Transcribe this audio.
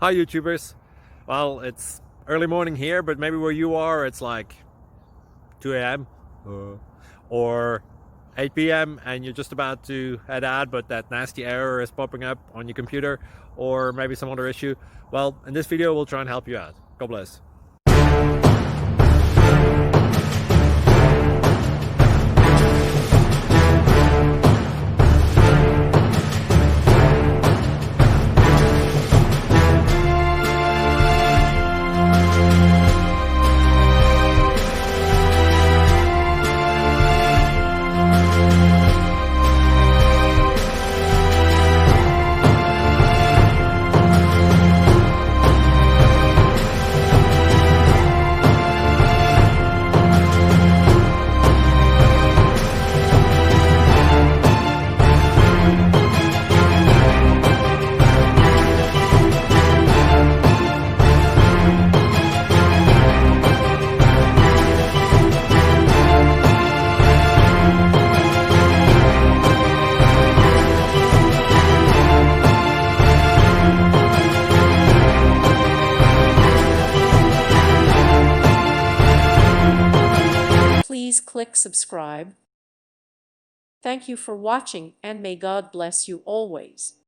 Hi YouTubers. Well, it's early morning here, but maybe where you are it's like 2 a.m. or 8 p.m. and you're just about to head out, but that nasty error is popping up on your computer, or maybe some other issue. Well, in this video we'll try and help you out. God bless. Please click subscribe. Thank you for watching, and may God bless you always.